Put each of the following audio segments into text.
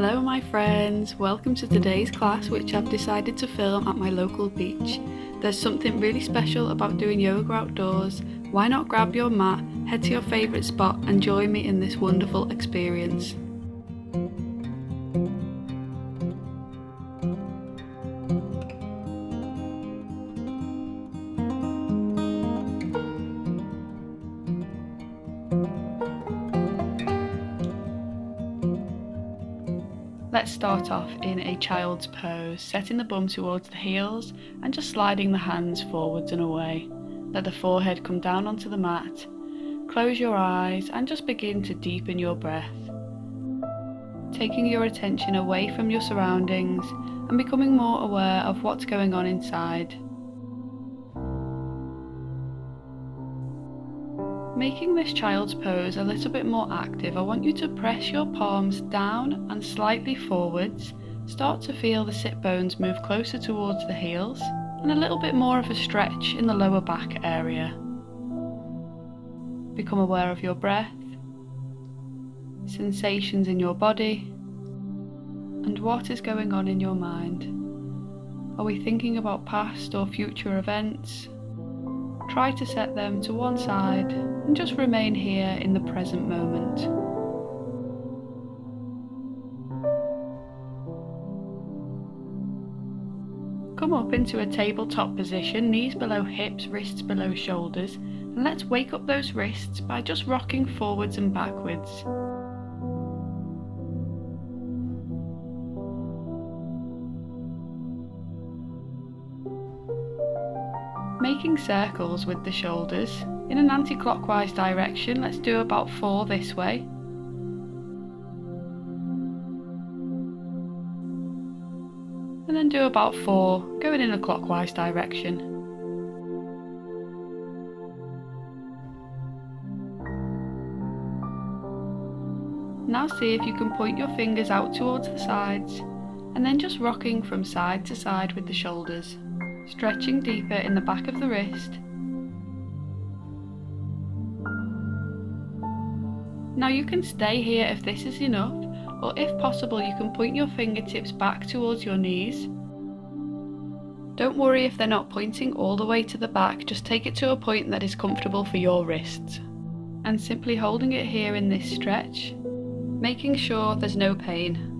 Hello my friends, welcome to today's class which I've decided to film at my local beach. There's something really special about doing yoga outdoors. Why not grab your mat, head to your favourite spot and join me in this wonderful experience. Let's start off in a child's pose, setting the bum towards the heels and just sliding the hands forwards and away. Let the forehead come down onto the mat. Close your eyes and just begin to deepen your breath. Taking your attention away from your surroundings and becoming more aware of what's going on inside. Making this child's pose a little bit more active, I want you to press your palms down and slightly forwards. Start to feel the sit bones move closer towards the heels and a little bit more of a stretch in the lower back area. Become aware of your breath, sensations in your body, and what is going on in your mind. Are we thinking about past or future events? Try to set them to one side and just remain here in the present moment. Come up into a tabletop position, knees below hips, wrists below shoulders, and let's wake up those wrists by just rocking forwards and backwards. Making circles with the shoulders in an anti-clockwise direction. Let's do about 4 this way. And then do about 4 going in a clockwise direction. Now see if you can point your fingers out towards the sides and then just rocking from side to side with the shoulders. Stretching deeper in the back of the wrist. Now you can stay here if this is enough, or if possible you can point your fingertips back towards your knees. Don't worry if they're not pointing all the way to the back, just take it to a point that is comfortable for your wrists. And simply holding it here in this stretch, making sure there's no pain.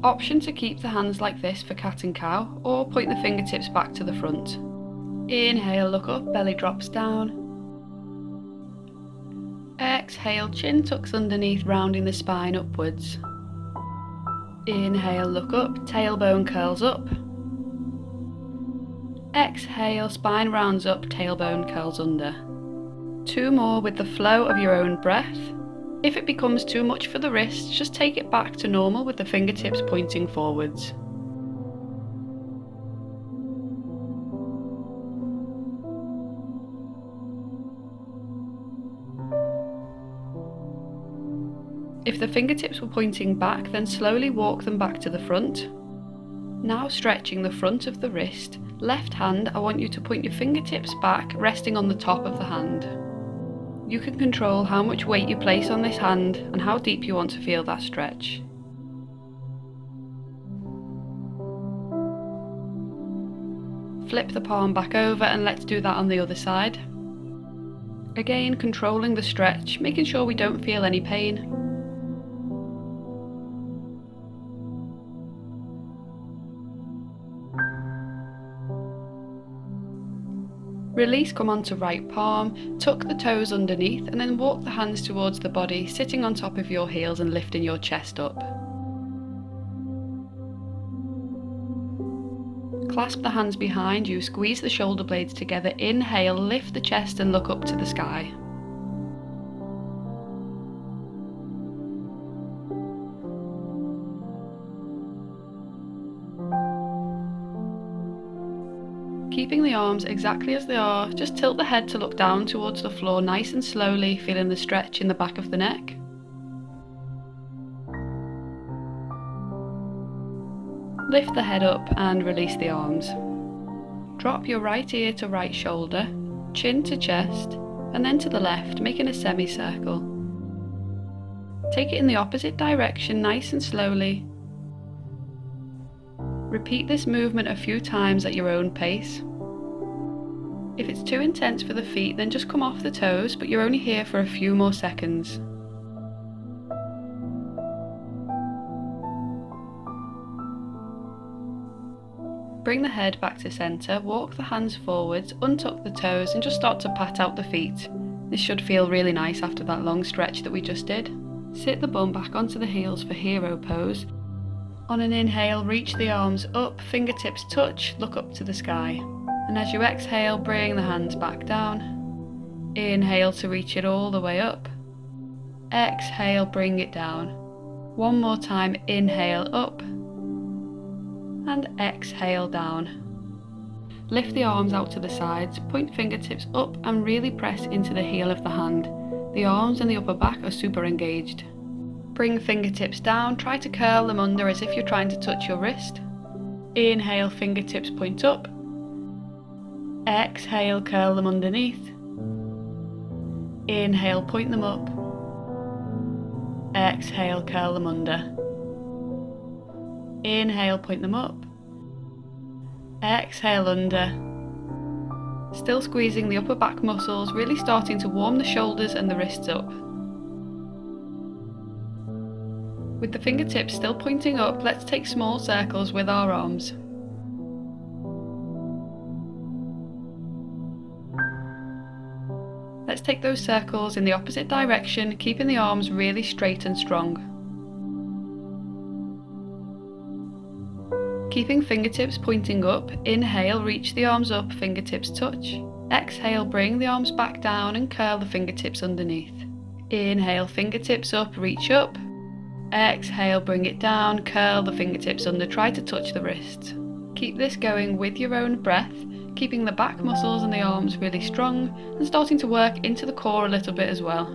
Option to keep the hands like this for cat and cow, or point the fingertips back to the front. Inhale, look up, belly drops down. Exhale, chin tucks underneath, rounding the spine upwards. Inhale, look up, tailbone curls up. Exhale, spine rounds up, tailbone curls under. 2 more with the flow of your own breath. If it becomes too much for the wrists, just take it back to normal with the fingertips pointing forwards. If the fingertips were pointing back, then slowly walk them back to the front. Now stretching the front of the wrist, left hand, I want you to point your fingertips back, resting on the top of the hand. You can control how much weight you place on this hand and how deep you want to feel that stretch. Flip the palm back over and let's do that on the other side. Again, controlling the stretch, making sure we don't feel any pain. Release, come onto right palm, tuck the toes underneath and then walk the hands towards the body, sitting on top of your heels and lifting your chest up. Clasp the hands behind you, squeeze the shoulder blades together, inhale, lift the chest and look up to the sky. Keeping the arms exactly as they are, just tilt the head to look down towards the floor nice and slowly, feeling the stretch in the back of the neck. Lift the head up and release the arms. Drop your right ear to right shoulder, chin to chest, and then to the left, making a semicircle. Take it in the opposite direction, nice and slowly. Repeat this movement a few times at your own pace. If it's too intense for the feet, then just come off the toes, but you're only here for a few more seconds. Bring the head back to centre, walk the hands forwards, untuck the toes and just start to pat out the feet. This should feel really nice after that long stretch that we just did. Sit the bum back onto the heels for hero pose. On an inhale, reach the arms up, fingertips touch, look up to the sky. And as you exhale, bring the hands back down. Inhale to reach it all the way up. Exhale, bring it down. One more time, inhale up. And exhale down. Lift the arms out to the sides, point fingertips up and really press into the heel of the hand. The arms and the upper back are super engaged. Bring fingertips down, try to curl them under as if you're trying to touch your wrist. Inhale, fingertips point up. Exhale, curl them underneath. Inhale, point them up. Exhale, curl them under. Inhale, point them up. Exhale, under. Still squeezing the upper back muscles, really starting to warm the shoulders and the wrists up. With the fingertips still pointing up, let's take small circles with our arms. Let's take those circles in the opposite direction, keeping the arms really straight and strong. Keeping fingertips pointing up, inhale, reach the arms up, fingertips touch. Exhale, bring the arms back down and curl the fingertips underneath. Inhale, fingertips up, reach up. Exhale, bring it down, curl the fingertips under, try to touch the wrists. Keep this going with your own breath, keeping the back muscles and the arms really strong and starting to work into the core a little bit as well.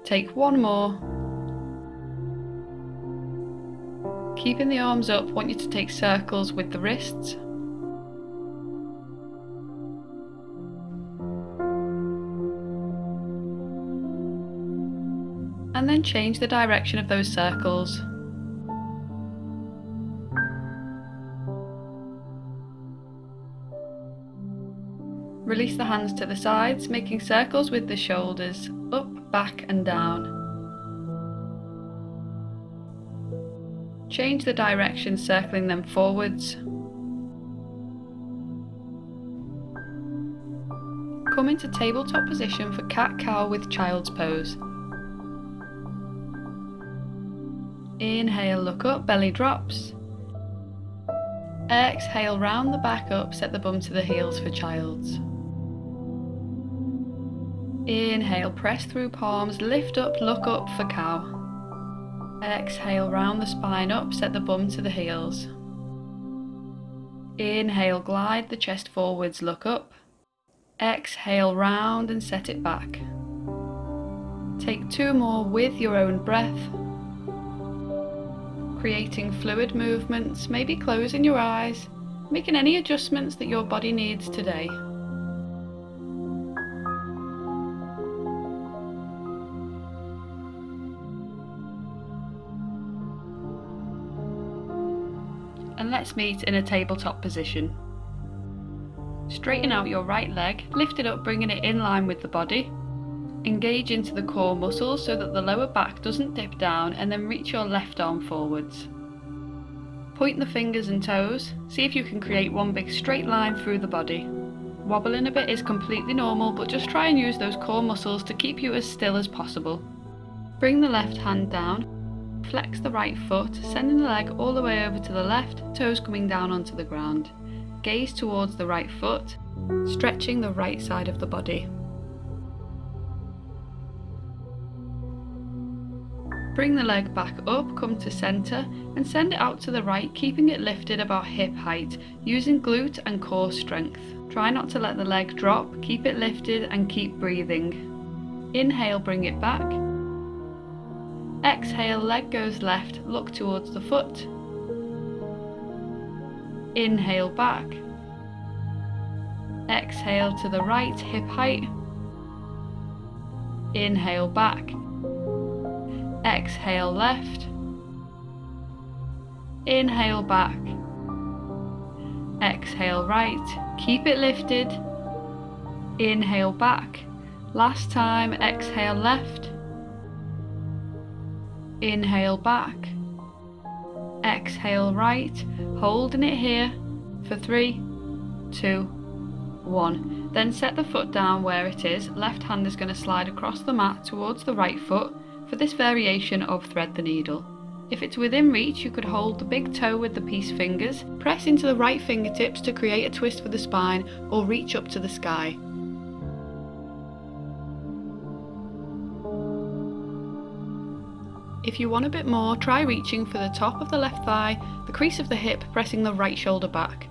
Take one more. Keeping the arms up, want you to take circles with the wrists. And then change the direction of those circles. Release the hands to the sides, making circles with the shoulders, up, back and down. Change the direction, circling them forwards. Come into tabletop position for cat-cow with child's pose. Inhale, look up, belly drops. Exhale, round the back up, set the bum to the heels for child's. Inhale, press through palms, lift up, look up for cow. Exhale, round the spine up, set the bum to the heels. Inhale, glide the chest forwards, look up. Exhale, round and set it back. Take two more with your own breath. Creating fluid movements, maybe closing your eyes, making any adjustments that your body needs today. And let's meet in a tabletop position. Straighten out your right leg, lift it up, bringing it in line with the body. Engage into the core muscles so that the lower back doesn't dip down, and then reach your left arm forwards. Point the fingers and toes, see if you can create one big straight line through the body. Wobbling a bit is completely normal, but just try and use those core muscles to keep you as still as possible. Bring the left hand down. Flex the right foot, sending the leg all the way over to the left, toes coming down onto the ground. Gaze towards the right foot, stretching the right side of the body. Bring the leg back up, come to centre, and send it out to the right, keeping it lifted about hip height, using glute and core strength. Try not to let the leg drop, keep it lifted and keep breathing. Inhale, bring it back. Exhale, leg goes left, look towards the foot. Inhale back. Exhale to the right, hip height. Inhale back. Exhale left. Inhale back. Exhale right. Keep it lifted. Inhale back. Last time, exhale left. Inhale back. Exhale right. Holding it here for 3, 2, 1. Then set the foot down where it is. Left hand is going to slide across the mat towards the right foot for this variation of thread the needle. If it's within reach, you could hold the big toe with the peace fingers, press into the right fingertips to create a twist for the spine, or reach up to the sky. If you want a bit more, try reaching for the top of the left thigh, the crease of the hip pressing the right shoulder back.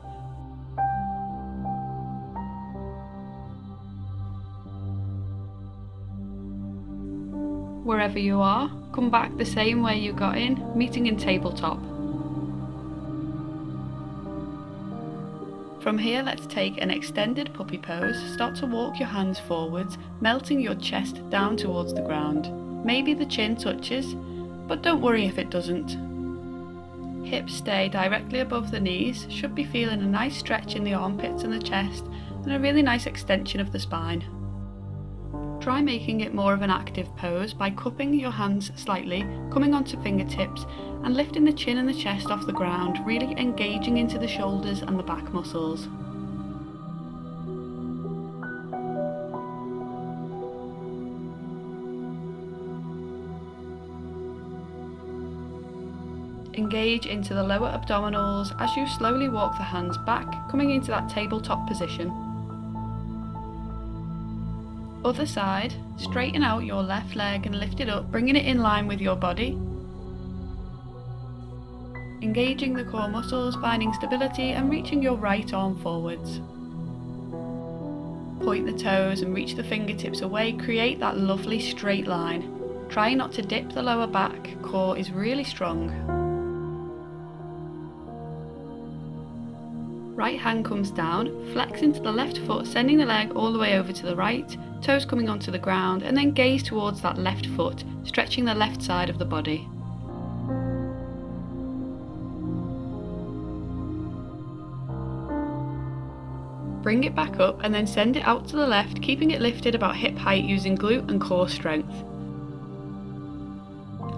Wherever you are, come back the same way you got in, meeting in tabletop. From here, let's take an extended puppy pose. Start to walk your hands forwards, melting your chest down towards the ground. Maybe the chin touches, but don't worry if it doesn't. Hips stay directly above the knees, should be feeling a nice stretch in the armpits and the chest, and a really nice extension of the spine. Try making it more of an active pose by cupping your hands slightly, coming onto fingertips, and lifting the chin and the chest off the ground, really engaging into the shoulders and the back muscles. Engage into the lower abdominals as you slowly walk the hands back, coming into that tabletop position. Other side, straighten out your left leg and lift it up, bringing it in line with your body. Engaging the core muscles, finding stability and reaching your right arm forwards. Point the toes and reach the fingertips away, create that lovely straight line. Try not to dip the lower back, core is really strong. Right hand comes down, flex into the left foot, sending the leg all the way over to the right, toes coming onto the ground, and then gaze towards that left foot, stretching the left side of the body. Bring it back up and then send it out to the left, keeping it lifted about hip height using glute and core strength.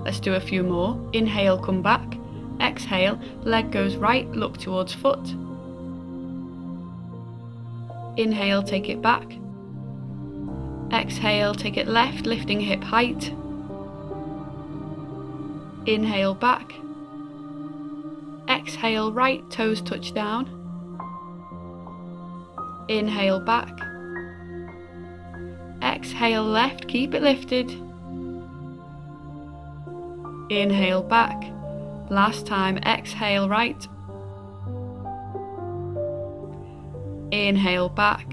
Let's do a few more. Inhale, come back. Exhale, leg goes right, look towards foot. Inhale, take it back. Exhale, take it left, lifting hip height. Inhale, back. Exhale, right, toes touch down. Inhale, back. Exhale, left, keep it lifted. Inhale, back. Last time, exhale, right. Inhale, back.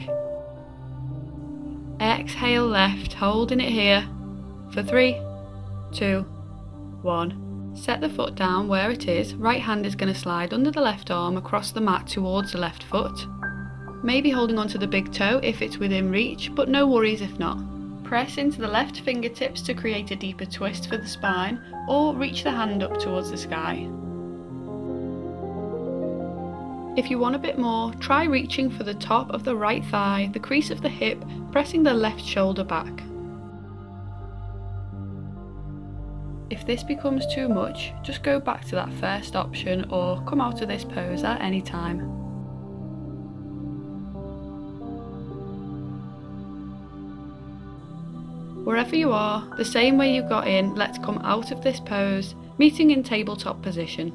Exhale, left, holding it here for 3, 2, 1. Set the foot down where it is. Right hand is going to slide under the left arm across the mat towards the left foot. Maybe holding onto the big toe if it's within reach, but no worries if not. Press into the left fingertips to create a deeper twist for the spine, or reach the hand up towards the sky. If you want a bit more, try reaching for the top of the right thigh, the crease of the hip, pressing the left shoulder back. If this becomes too much, just go back to that first option or come out of this pose at any time. Wherever you are, the same way you got in, let's come out of this pose, meeting in tabletop position.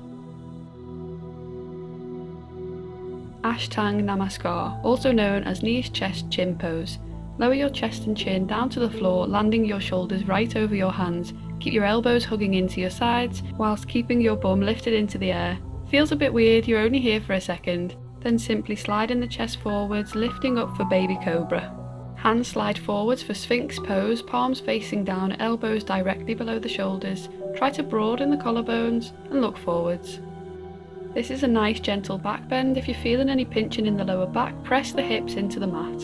Ashtanga Namaskar, also known as knees, chest, chin pose. Lower your chest and chin down to the floor, landing your shoulders right over your hands. Keep your elbows hugging into your sides, whilst keeping your bum lifted into the air. Feels a bit weird, you're only here for a second. Then simply slide in the chest forwards, lifting up for baby cobra. Hands slide forwards for Sphinx pose, palms facing down, elbows directly below the shoulders. Try to broaden the collarbones and look forwards. This is a nice gentle back bend. If you're feeling any pinching in the lower back, press the hips into the mat.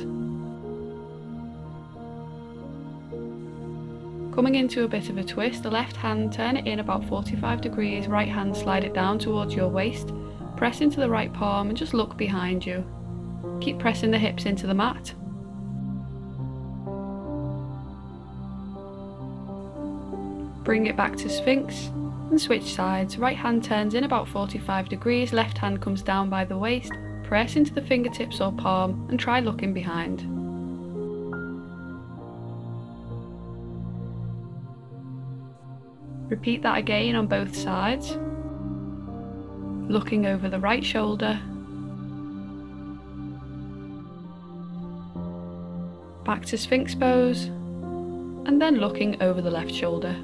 Coming into a bit of a twist, the left hand, turn it in about 45 degrees, right hand slide it down towards your waist, press into the right palm and just look behind you. Keep pressing the hips into the mat. Bring it back to Sphinx and switch sides. Right hand turns in about 45 degrees, left hand comes down by the waist, press into the fingertips or palm and try looking behind. Repeat that again on both sides. Looking over the right shoulder, back to Sphinx pose, and then looking over the left shoulder.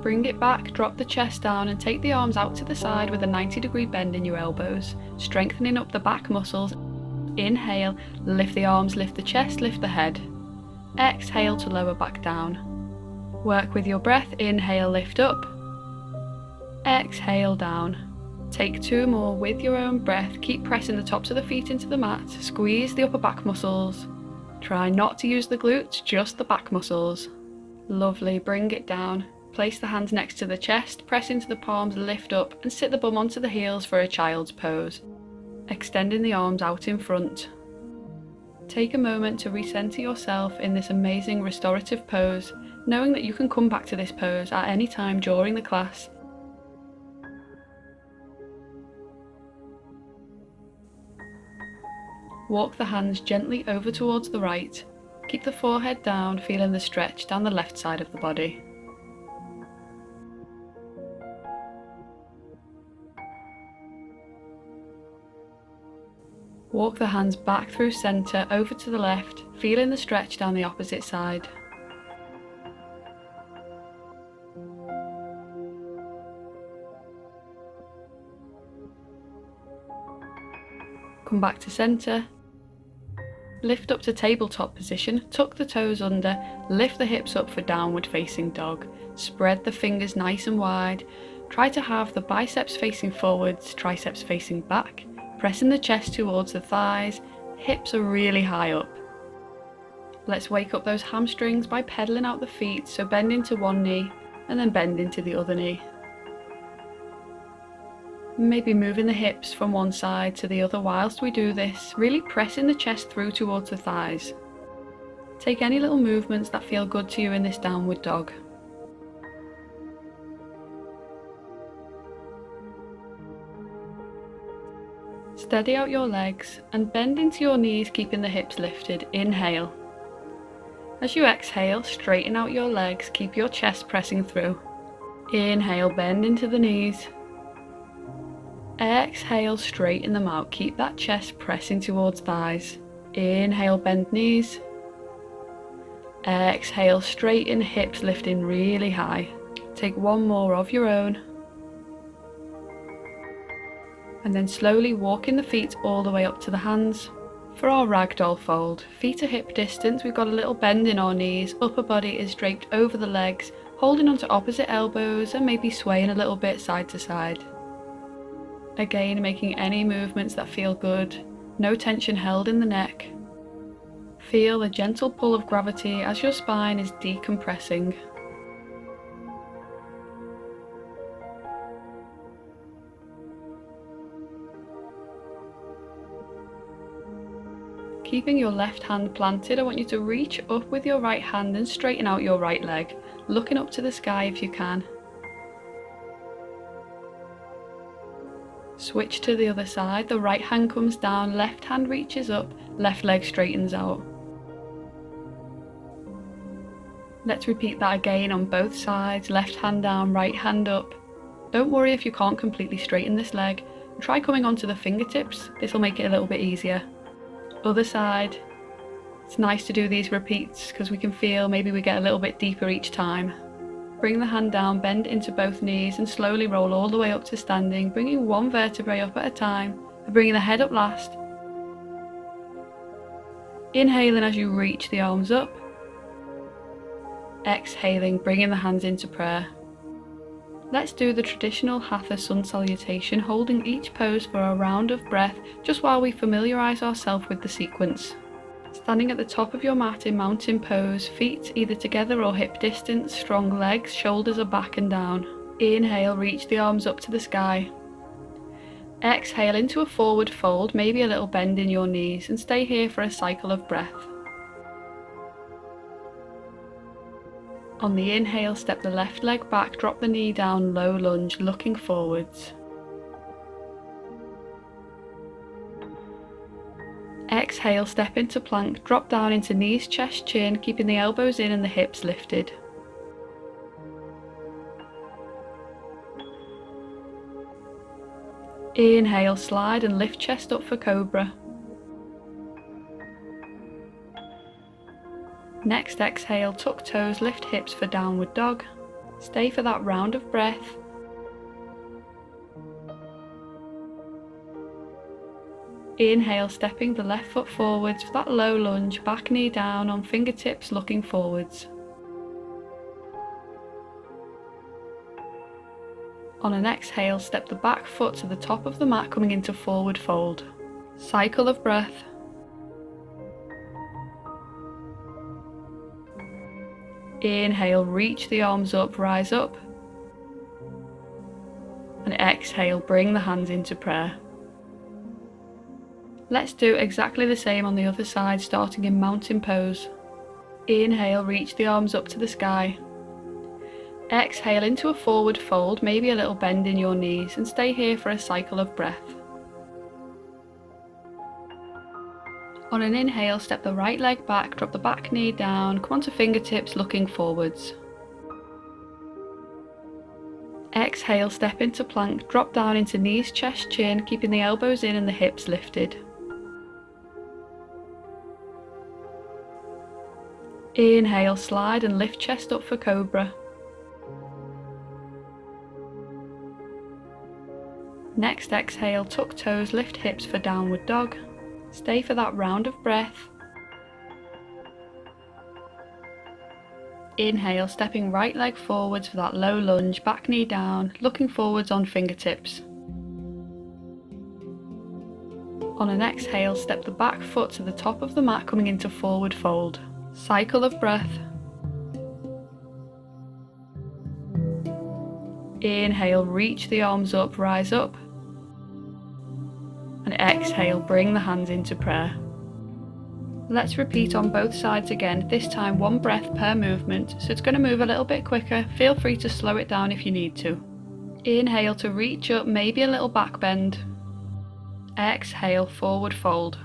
Bring it back, drop the chest down and take the arms out to the side with a 90-degree bend in your elbows, strengthening up the back muscles. Inhale, lift the arms, lift the chest, lift the head. Exhale to lower back down. Work with your breath, inhale, lift up. Exhale down. Take 2 more with your own breath, keep pressing the tops of the feet into the mat, squeeze the upper back muscles. Try not to use the glutes, just the back muscles. Lovely, bring it down. Place the hands next to the chest, press into the palms, lift up and sit the bum onto the heels for a child's pose, extending the arms out in front. Take a moment to recenter yourself in this amazing restorative pose, knowing that you can come back to this pose at any time during the class. Walk the hands gently over towards the right. Keep the forehead down, feeling the stretch down the left side of the body. Walk the hands back through center, over to the left, feeling the stretch down the opposite side. Come back to center. Lift up to tabletop position, tuck the toes under, lift the hips up for downward facing dog. Spread the fingers nice and wide. Try to have the biceps facing forwards, triceps facing back. Pressing the chest towards the thighs, hips are really high up. Let's wake up those hamstrings by pedaling out the feet, so bend into one knee and then bend into the other knee. Maybe moving the hips from one side to the other whilst we do this, really pressing the chest through towards the thighs. Take any little movements that feel good to you in this downward dog. Steady out your legs and bend into your knees, keeping the hips lifted. Inhale. As you exhale, straighten out your legs, keep your chest pressing through. Inhale, bend into the knees. Exhale, straighten them out, keep that chest pressing towards thighs. Inhale, bend knees. Exhale, straighten, hips lifting really high. Take one more of your own. And then slowly walking the feet all the way up to the hands. For our ragdoll fold, feet are hip distance, we've got a little bend in our knees, upper body is draped over the legs, holding onto opposite elbows and maybe swaying a little bit side to side. Again, making any movements that feel good, no tension held in the neck. Feel the gentle pull of gravity as your spine is decompressing. Keeping your left hand planted, I want you to reach up with your right hand and straighten out your right leg, looking up to the sky if you can. Switch to the other side, the right hand comes down, left hand reaches up, left leg straightens out. Let's repeat that again on both sides, left hand down, right hand up. Don't worry if you can't completely straighten this leg, try coming onto the fingertips, this will make it a little bit easier. Other side. It's nice to do these repeats because we can feel maybe we get a little bit deeper each time. Bring the hand down, bend into both knees and slowly roll all the way up to standing, bringing one vertebrae up at a time and bringing the head up last. Inhaling as you reach the arms up. Exhaling, bringing the hands into prayer. Let's do the traditional Hatha sun salutation, holding each pose for a round of breath just while we familiarise ourselves with the sequence. Standing at the top of your mat in mountain pose, feet either together or hip distance, strong legs, shoulders are back and down. Inhale, reach the arms up to the sky. Exhale into a forward fold, maybe a little bend in your knees, and stay here for a cycle of breath. On the inhale, step the left leg back, drop the knee down, low lunge, looking forwards. Exhale, step into plank, drop down into knees, chest, chin, keeping the elbows in and the hips lifted. Inhale, slide and lift chest up for cobra. Next exhale, tuck toes, lift hips for downward dog. Stay for that round of breath. Inhale, stepping the left foot forwards for that low lunge, back knee down on fingertips looking forwards. On an exhale, step the back foot to the top of the mat, coming into forward fold. Cycle of breath. Inhale, reach the arms up, rise up. And exhale, bring the hands into prayer. Let's do exactly the same on the other side, starting in mountain pose. Inhale, reach the arms up to the sky. Exhale into a forward fold, maybe a little bend in your knees, and stay here for a cycle of breath. On an inhale, step the right leg back, drop the back knee down, come onto fingertips looking forwards. Exhale, step into plank, drop down into knees, chest, chin, keeping the elbows in and the hips lifted. Inhale, slide and lift chest up for cobra. Next exhale, tuck toes, lift hips for downward dog. Stay for that round of breath. Inhale, stepping right leg forwards for that low lunge, back knee down, looking forwards on fingertips. On an exhale, step the back foot to the top of the mat, coming into forward fold. Cycle of breath. Inhale, reach the arms up, rise up. And exhale, bring the hands into prayer. Let's repeat on both sides again, this time one breath per movement, so it's going to move a little bit quicker. Feel free to slow it down if you need to. Inhale to reach up, maybe a little back bend. Exhale, forward fold.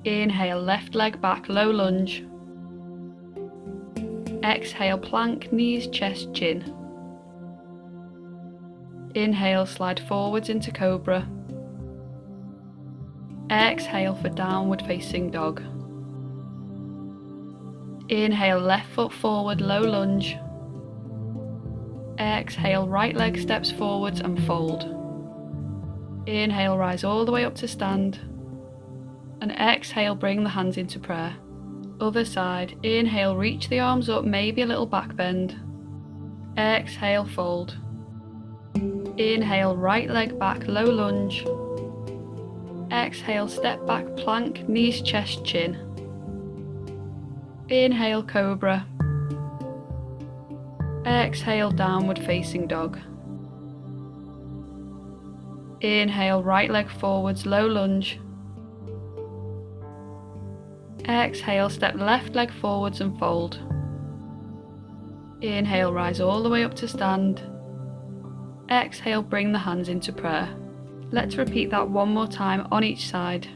Inhale, left leg back, low lunge. Exhale, plank, knees, chest, chin. Inhale, slide forwards into cobra. Exhale for downward facing dog. Inhale, left foot forward, low lunge. Exhale, right leg steps forwards and fold. Inhale, rise all the way up to stand. And exhale, bring the hands into prayer. Other side. Inhale, reach the arms up, maybe a little back bend. Exhale, fold. Inhale, right leg back, low lunge. Exhale, step back, plank, knees, chest, chin. Inhale, cobra. Exhale, downward facing dog. Inhale, right leg forwards, low lunge. Exhale, step left leg forwards and fold. Inhale, rise all the way up to stand. Exhale, bring the hands into prayer. Let's repeat that one more time on each side.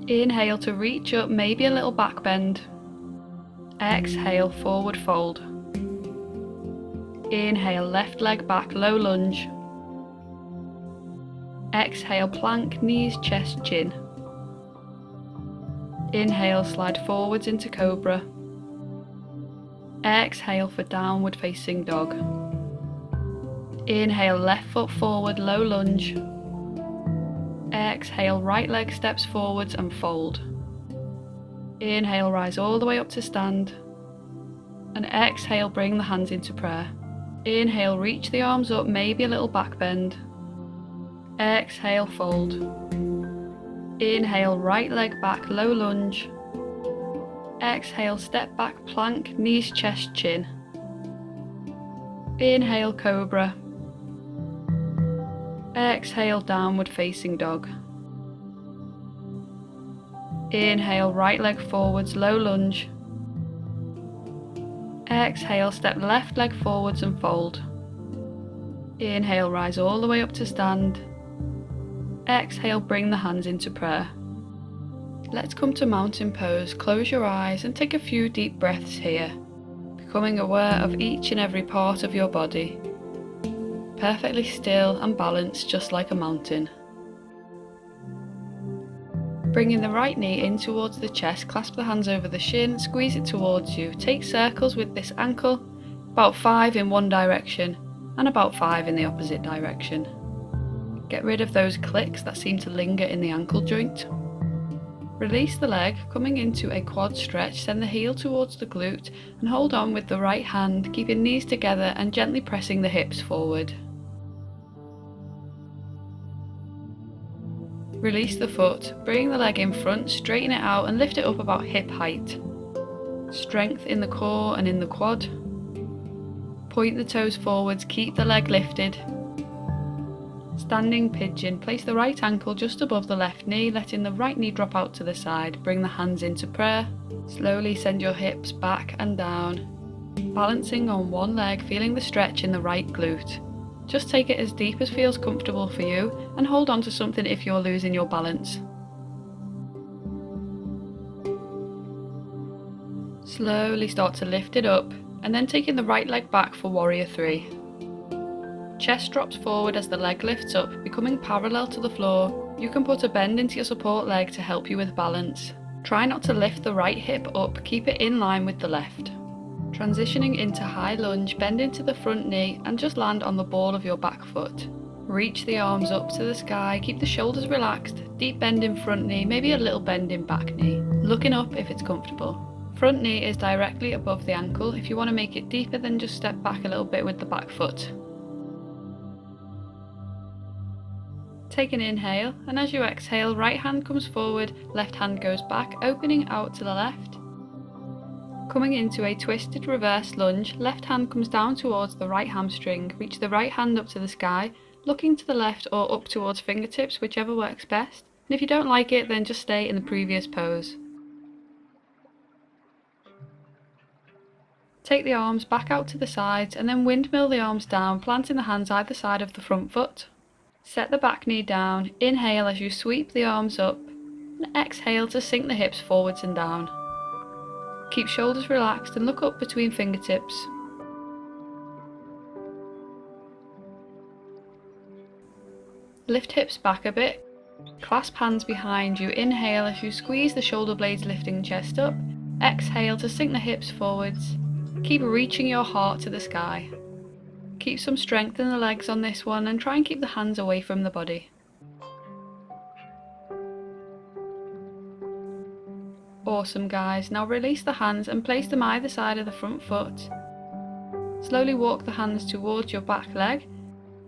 Inhale to reach up, maybe a little back bend. Exhale, forward fold. Inhale, left leg back, low lunge. Exhale, plank, knees, chest, chin. Inhale, slide forwards into cobra. Exhale for downward facing dog. Inhale, left foot forward, low lunge. Exhale, right leg steps forwards and fold. Inhale, rise all the way up to stand. And exhale, bring the hands into prayer. Inhale, reach the arms up, maybe a little back bend. Exhale, fold. Inhale, right leg back, low lunge. Exhale, step back, plank, knees, chest, chin. Inhale, cobra. Exhale, downward facing dog. Inhale, right leg forwards, low lunge. Exhale, step left leg forwards and fold. Inhale, rise all the way up to stand. Exhale, bring the hands into prayer. Let's come to mountain pose. Close your eyes and take a few deep breaths here, becoming aware of each and every part of your body. Perfectly still and balanced, just like a mountain. Bringing the right knee in towards the chest, clasp the hands over the shin, squeeze it towards you. Take circles with this ankle, about 5 in one direction and about 5 in the opposite direction. Get rid of those clicks that seem to linger in the ankle joint. Release the leg, coming into a quad stretch, send the heel towards the glute and hold on with the right hand, keeping knees together and gently pressing the hips forward. Release the foot, bring the leg in front, straighten it out and lift it up about hip height. Strength in the core and in the quad. Point the toes forwards, keep the leg lifted. Standing pigeon, place the right ankle just above the left knee, letting the right knee drop out to the side. Bring the hands into prayer. Slowly send your hips back and down. Balancing on one leg, feeling the stretch in the right glute. Just take it as deep as feels comfortable for you and hold on to something if you're losing your balance. Slowly start to lift it up and then taking the right leg back for warrior 3. Chest drops forward as the leg lifts up, becoming parallel to the floor. You can put a bend into your support leg to help you with balance. Try not to lift the right hip up, keep it in line with the left. Transitioning into high lunge, bend into the front knee and just land on the ball of your back foot. Reach the arms up to the sky, keep the shoulders relaxed, deep bend in front knee, maybe a little bend in back knee. Looking up if it's comfortable. Front knee is directly above the ankle. If you want to make it deeper, then just step back a little bit with the back foot. Take an inhale, and as you exhale, right hand comes forward, left hand goes back, opening out to the left. Coming into a twisted reverse lunge, left hand comes down towards the right hamstring, reach the right hand up to the sky, looking to the left or up towards fingertips, whichever works best. And if you don't like it, then just stay in the previous pose. Take the arms back out to the sides and then windmill the arms down, planting the hands either side of the front foot. Set the back knee down, inhale as you sweep the arms up, and exhale to sink the hips forwards and down. Keep shoulders relaxed and look up between fingertips. Lift hips back a bit, clasp hands behind you, inhale as you squeeze the shoulder blades lifting chest up, exhale to sink the hips forwards. Keep reaching your heart to the sky. Keep some strength in the legs on this one and try and keep the hands away from the body. Awesome guys, now release the hands and place them either side of the front foot. Slowly walk the hands towards your back leg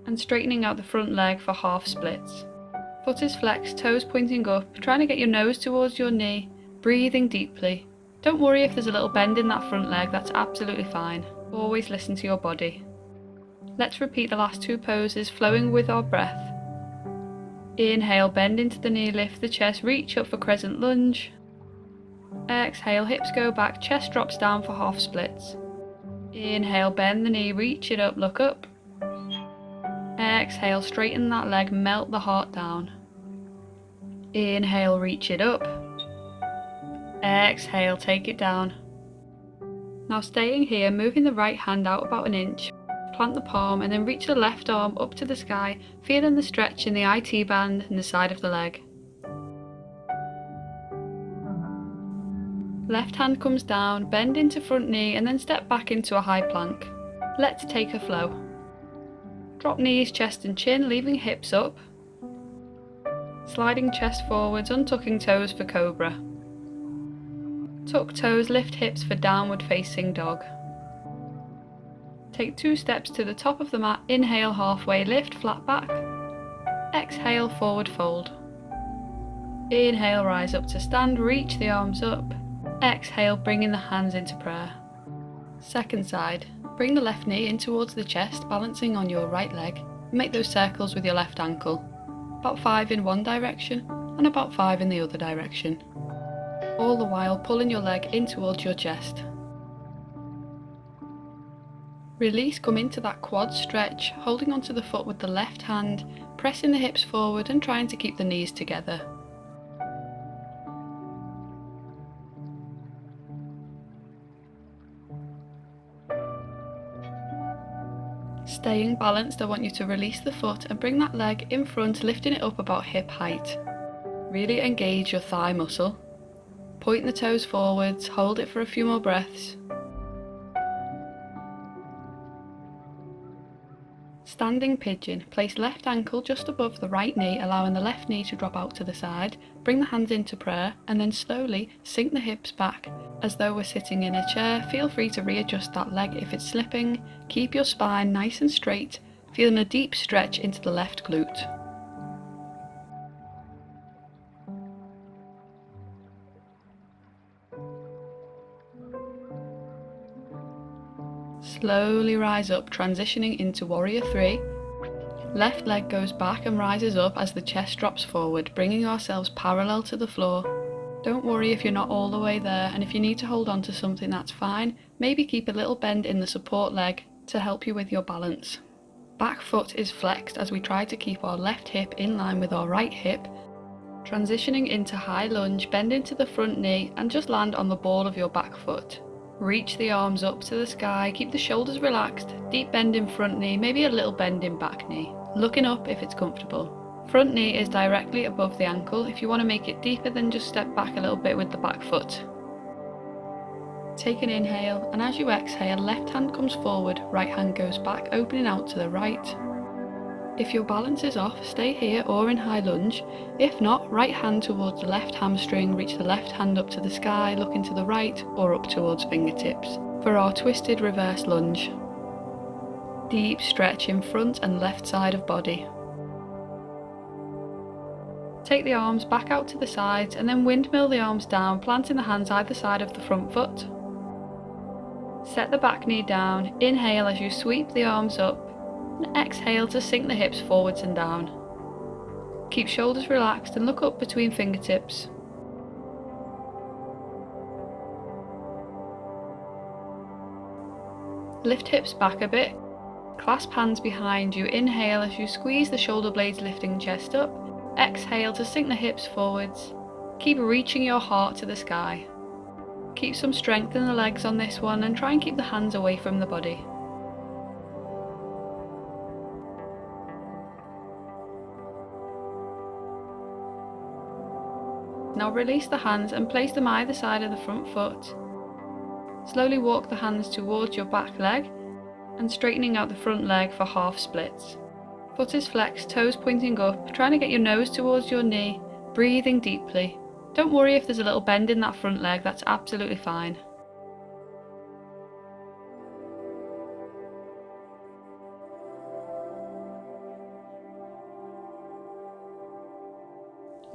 and straightening out the front leg for half splits. Foot is flexed, toes pointing up, trying to get your nose towards your knee, breathing deeply. Don't worry if there's a little bend in that front leg, that's absolutely fine. Always listen to your body. Let's repeat the last 2 poses, flowing with our breath. Inhale, bend into the knee, lift the chest, reach up for crescent lunge. Exhale, hips go back, chest drops down for half splits. Inhale, bend the knee, reach it up, look up. Exhale, straighten that leg, melt the heart down. Inhale, reach it up. Exhale, take it down. Now staying here, moving the right hand out about an inch. Plant the palm and then reach the left arm up to the sky, feeling the stretch in the IT band and the side of the leg. Left hand comes down, bend into front knee and then step back into a high plank. Let's take a flow. Drop knees, chest and chin, leaving hips up. Sliding chest forwards, untucking toes for cobra. Tuck toes, lift hips for downward facing dog. Take 2 steps to the top of the mat, inhale halfway lift, flat back. Exhale, forward fold. Inhale, rise up to stand, reach the arms up. Exhale, bringing the hands into prayer. Second side, bring the left knee in towards the chest, balancing on your right leg. Make those circles with your left ankle. About 5 in one direction and about 5 in the other direction. All the while pulling your leg in towards your chest. Release, come into that quad stretch, holding onto the foot with the left hand, pressing the hips forward and trying to keep the knees together. Staying balanced, I want you to release the foot and bring that leg in front, lifting it up about hip height. Really engage your thigh muscle. Point the toes forwards, hold it for a few more breaths. Standing pigeon, place left ankle just above the right knee, allowing the left knee to drop out to the side. Bring the hands into prayer and then slowly sink the hips back as though we're sitting in a chair. Feel free to readjust that leg if it's slipping. Keep your spine nice and straight, feeling a deep stretch into the left glute. Slowly rise up, transitioning into warrior 3. Left leg goes back and rises up as the chest drops forward, bringing ourselves parallel to the floor. Don't worry if you're not all the way there, and if you need to hold on to something, that's fine. Maybe keep a little bend in the support leg to help you with your balance. Back foot is flexed as we try to keep our left hip in line with our right hip. Transitioning into high lunge, bend into the front knee and just land on the ball of your back foot. Reach the arms up to the sky, keep the shoulders relaxed, deep bend in front knee, maybe a little bend in back knee. Looking up if it's comfortable. Front knee is directly above the ankle. If you want to make it deeper, then just step back a little bit with the back foot. Take an inhale, and as you exhale, left hand comes forward, right hand goes back, opening out to the right. If your balance is off, stay here or in high lunge. If not, right hand towards the left hamstring, reach the left hand up to the sky, looking to the right or up towards fingertips. For our twisted reverse lunge. Deep stretch in front and left side of body. Take the arms back out to the sides and then windmill the arms down, planting the hands either side of the front foot. Set the back knee down, inhale as you sweep the arms up, and exhale to sink the hips forwards and down. Keep shoulders relaxed and look up between fingertips. Lift hips back a bit, clasp hands behind you, inhale as you squeeze the shoulder blades lifting chest up, exhale to sink the hips forwards. Keep reaching your heart to the sky. Keep some strength in the legs on this one and try and keep the hands away from the body. Now release the hands and place them either side of the front foot. Slowly walk the hands towards your back leg and straightening out the front leg for half splits. Foot is flexed, toes pointing up, trying to get your nose towards your knee, breathing deeply. Don't worry if there's a little bend in that front leg, that's absolutely fine.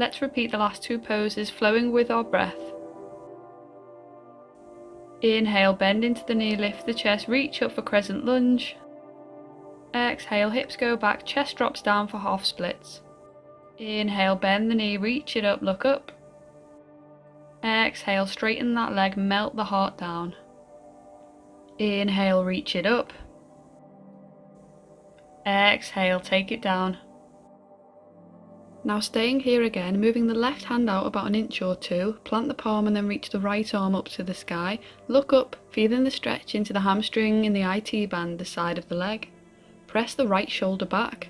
Let's repeat the last 2 poses, flowing with our breath. Inhale, bend into the knee, lift the chest, reach up for crescent lunge. Exhale, hips go back, chest drops down for half splits. Inhale, bend the knee, reach it up, look up. Exhale, straighten that leg, melt the heart down. Inhale, reach it up. Exhale, take it down. Now staying here again, moving the left hand out about 1 inch or 2, plant the palm and then reach the right arm up to the sky. Look up, feeling the stretch into the hamstring in the IT band, the side of the leg. Press the right shoulder back.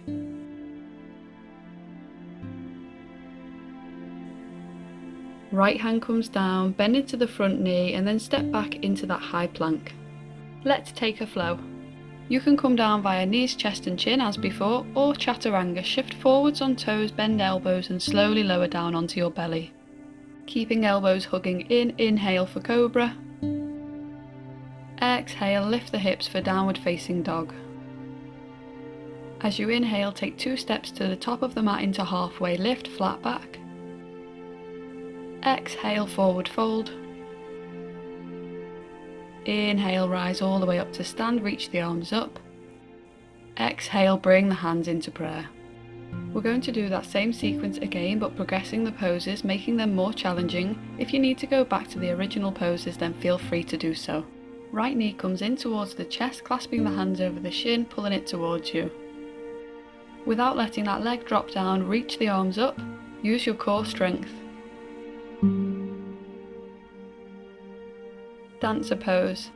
Right hand comes down, bend into the front knee and then step back into that high plank. Let's take a flow. You can come down via knees, chest and chin as before, or chaturanga, shift forwards on toes, bend elbows and slowly lower down onto your belly. Keeping elbows hugging in, inhale for cobra. Exhale, lift the hips for downward facing dog. As you inhale, take 2 steps to the top of the mat into halfway lift, flat back. Exhale, forward fold. Inhale, rise all the way up to stand, reach the arms up. Exhale, bring the hands into prayer. We're going to do that same sequence again, but progressing the poses, making them more challenging. If you need to go back to the original poses, then feel free to do so. Right knee comes in towards the chest, clasping the hands over the shin, pulling it towards you. Without letting that leg drop down, reach the arms up, use your core strength. Dancer pose.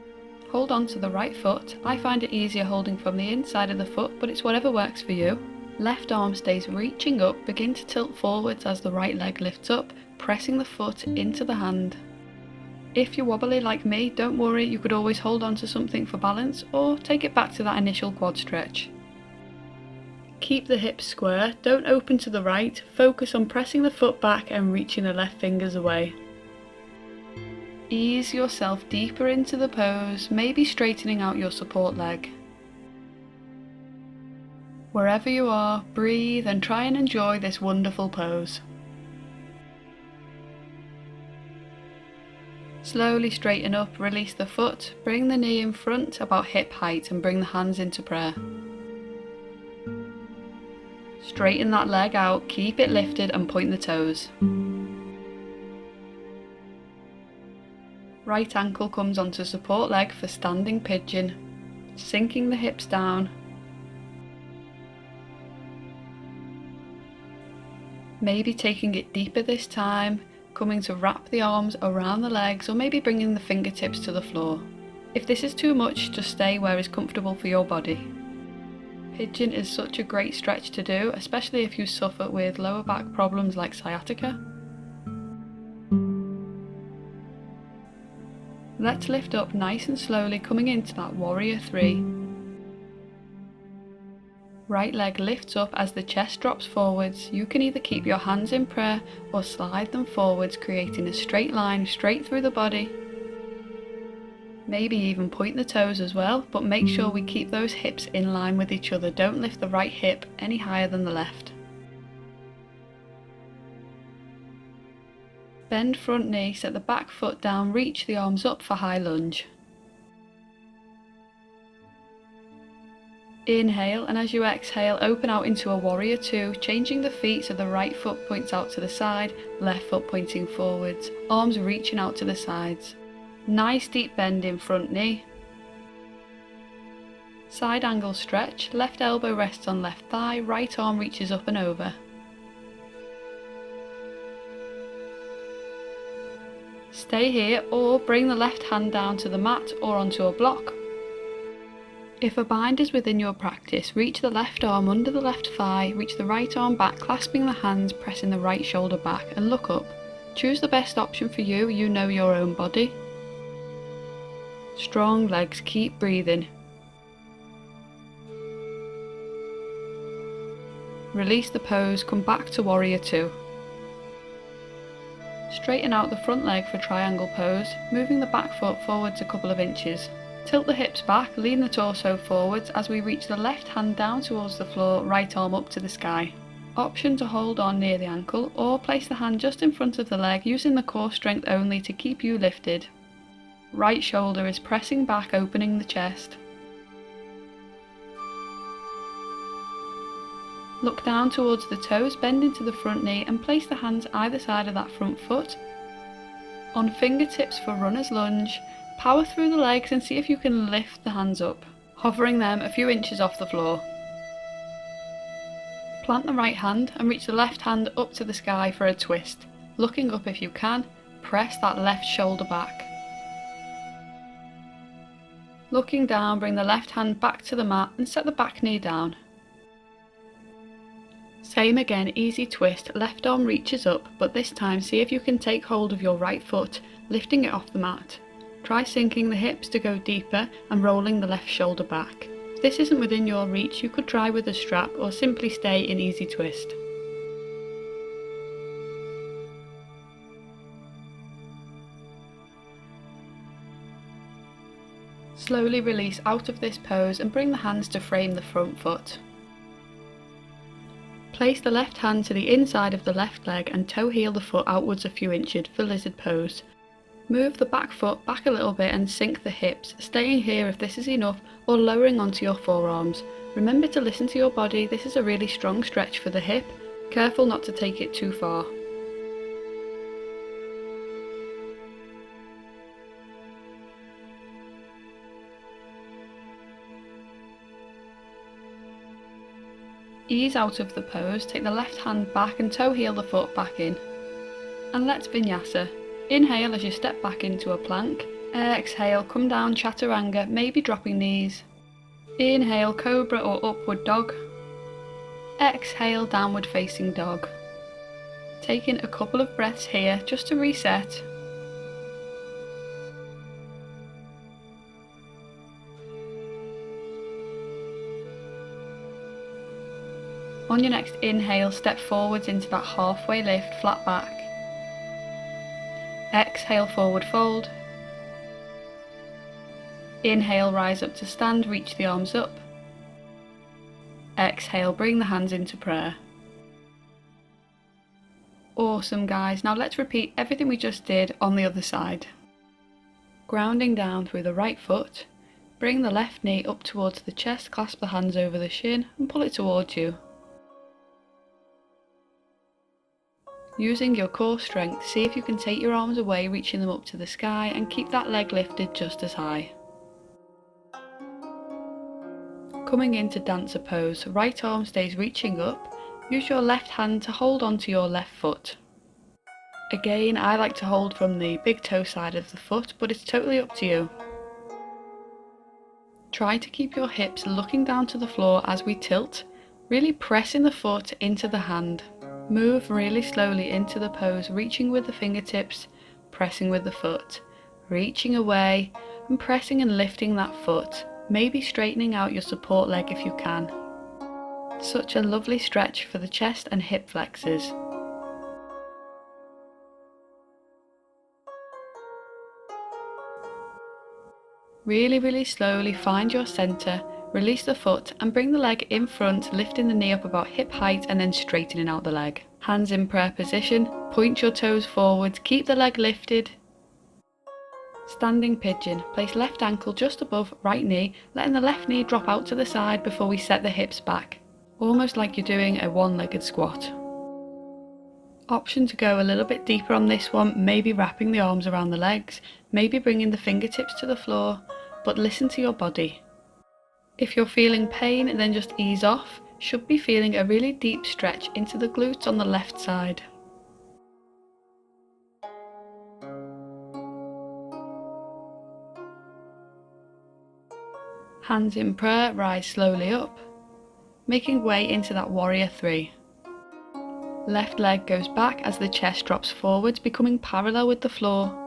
Hold on to the right foot. I find it easier holding from the inside of the foot, but it's whatever works for you. Left arm stays reaching up, begin to tilt forwards as the right leg lifts up, pressing the foot into the hand. If you're wobbly like me, don't worry, you could always hold on to something for balance or take it back to that initial quad stretch. Keep the hips square, don't open to the right, focus on pressing the foot back and reaching the left fingers away. Ease yourself deeper into the pose, maybe straightening out your support leg. Wherever you are, breathe and try and enjoy this wonderful pose. Slowly straighten up, release the foot, bring the knee in front about hip height and bring the hands into prayer. Straighten that leg out, keep it lifted and point the toes. Right ankle comes onto support leg for standing pigeon, sinking the hips down. Maybe taking it deeper this time, coming to wrap the arms around the legs or maybe bringing the fingertips to the floor. If this is too much, just stay where is comfortable for your body. Pigeon is such a great stretch to do, especially if you suffer with lower back problems like sciatica. Let's lift up nice and slowly, coming into that warrior 3. Right leg lifts up as the chest drops forwards. You can either keep your hands in prayer or slide them forwards, creating a straight line straight through the body. Maybe even point the toes as well, but make sure we keep those hips in line with each other. Don't lift the right hip any higher than the left. Bend front knee, set the back foot down, reach the arms up for high lunge. Inhale, and as you exhale, open out into a warrior 2, changing the feet so the right foot points out to the side, left foot pointing forwards, arms reaching out to the sides. Nice deep bend in front knee. Side angle stretch, left elbow rests on left thigh, right arm reaches up and over. Stay here or bring the left hand down to the mat or onto a block. If a bind is within your practice, reach the left arm under the left thigh, reach the right arm back, clasping the hands, pressing the right shoulder back and look up. Choose the best option for you, you know your own body. Strong legs, keep breathing. Release the pose, come back to warrior 2. Straighten out the front leg for triangle pose, moving the back foot forwards a couple of inches. Tilt the hips back, lean the torso forwards as we reach the left hand down towards the floor, right arm up to the sky. Option to hold on near the ankle or place the hand just in front of the leg, using the core strength only to keep you lifted. Right shoulder is pressing back, opening the chest. Look down towards the toes, bend into the front knee and place the hands either side of that front foot. On fingertips for runner's lunge, power through the legs and see if you can lift the hands up, hovering them a few inches off the floor. Plant the right hand and reach the left hand up to the sky for a twist. Looking up if you can, press that left shoulder back. Looking down, bring the left hand back to the mat and set the back knee down. Same again, easy twist, left arm reaches up, but this time see if you can take hold of your right foot, lifting it off the mat. Try sinking the hips to go deeper and rolling the left shoulder back. If this isn't within your reach, you could try with a strap or simply stay in easy twist. Slowly release out of this pose and bring the hands to frame the front foot. Place the left hand to the inside of the left leg and toe heel the foot outwards a few inches for lizard pose. Move the back foot back a little bit and sink the hips, staying here if this is enough or lowering onto your forearms. Remember to listen to your body, this is a really strong stretch for the hip, careful not to take it too far. Ease out of the pose, take the left hand back and toe heel the foot back in. And let's Vinyasa. Inhale as you step back into a plank. Exhale, come down chaturanga, maybe dropping knees. Inhale, cobra or upward dog. Exhale, downward facing dog. Taking a couple of breaths here just to reset. On your next inhale, step forwards into that halfway lift, flat back. Exhale, forward fold. Inhale, rise up to stand, reach the arms up. Exhale, bring the hands into prayer. Awesome guys, now let's repeat everything we just did on the other side. Grounding down through the right foot, bring the left knee up towards the chest, clasp the hands over the shin and pull it towards you. Using your core strength, see if you can take your arms away, reaching them up to the sky and keep that leg lifted just as high. Coming into dancer pose, right arm stays reaching up, use your left hand to hold onto your left foot. Again, I like to hold from the big toe side of the foot, but it's totally up to you. Try to keep your hips looking down to the floor as we tilt, really pressing the foot into the hand. Move really slowly into the pose, reaching with the fingertips, pressing with the foot, reaching away and pressing and lifting that foot, maybe straightening out your support leg if you can. Such a lovely stretch for the chest and hip flexors. Really slowly find your center, release the foot and bring the leg in front, lifting the knee up about hip height and then straightening out the leg. Hands in prayer position, point your toes forward, keep the leg lifted. Standing pigeon, place left ankle just above right knee, letting the left knee drop out to the side before we set the hips back. Almost like you're doing a one-legged squat. Option to go a little bit deeper on this one, maybe wrapping the arms around the legs, maybe bringing the fingertips to the floor, but listen to your body. If you're feeling pain, then just ease off. Should be feeling a really deep stretch into the glutes on the left side. Hands in prayer, rise slowly up, making way into that warrior three. Left leg goes back as the chest drops forwards, becoming parallel with the floor.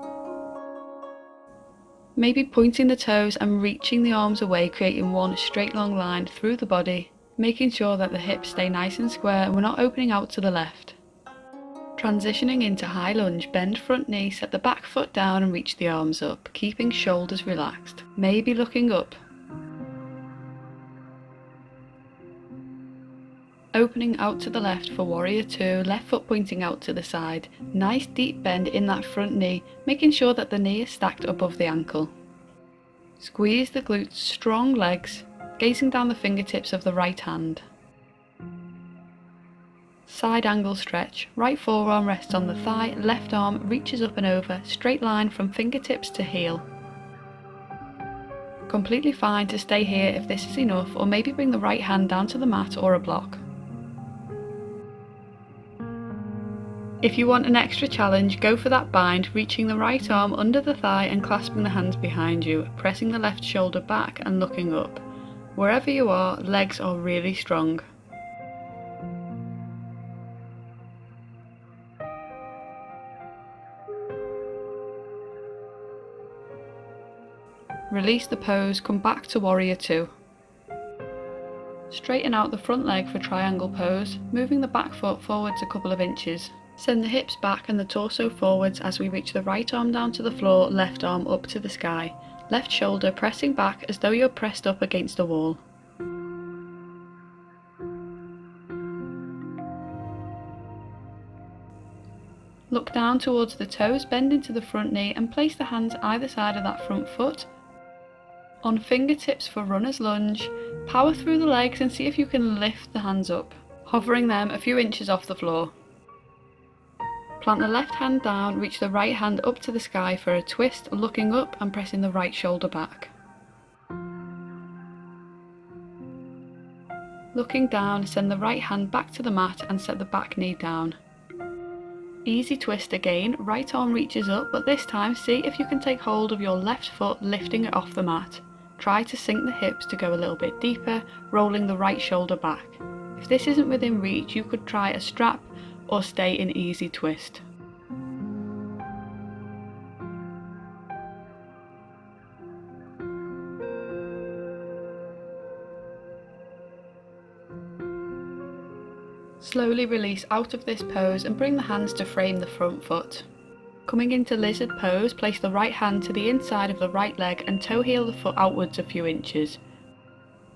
Maybe pointing the toes and reaching the arms away, creating one straight long line through the body, making sure that the hips stay nice and square and we're not opening out to the left. Transitioning into high lunge, bend front knee, set the back foot down and reach the arms up, keeping shoulders relaxed, maybe looking up. Opening out to the left for warrior two, left foot pointing out to the side. Nice deep bend in that front knee, making sure that the knee is stacked above the ankle. Squeeze the glutes, strong legs, gazing down the fingertips of the right hand. Side angle stretch, right forearm rests on the thigh, left arm reaches up and over, straight line from fingertips to heel. Completely fine to stay here if this is enough, or maybe bring the right hand down to the mat or a block. If you want an extra challenge, go for that bind, reaching the right arm under the thigh and clasping the hands behind you, pressing the left shoulder back and looking up. Wherever you are, legs are really strong. Release the pose, come back to warrior two. Straighten out the front leg for triangle pose, moving the back foot forwards a couple of inches. Send the hips back and the torso forwards as we reach the right arm down to the floor, left arm up to the sky. Left shoulder pressing back as though you're pressed up against a wall. Look down towards the toes, bend into the front knee and place the hands either side of that front foot. On fingertips for runner's lunge, power through the legs and see if you can lift the hands up, hovering them a few inches off the floor. Plant the left hand down, reach the right hand up to the sky for a twist, looking up and pressing the right shoulder back. Looking down, send the right hand back to the mat and set the back knee down. Easy twist again, right arm reaches up, but this time see if you can take hold of your left foot, lifting it off the mat. Try to sink the hips to go a little bit deeper, rolling the right shoulder back. If this isn't within reach, you could try a strap or stay in easy twist. Slowly release out of this pose and bring the hands to frame the front foot. Coming into lizard pose, place the right hand to the inside of the right leg and toe heel the foot outwards a few inches.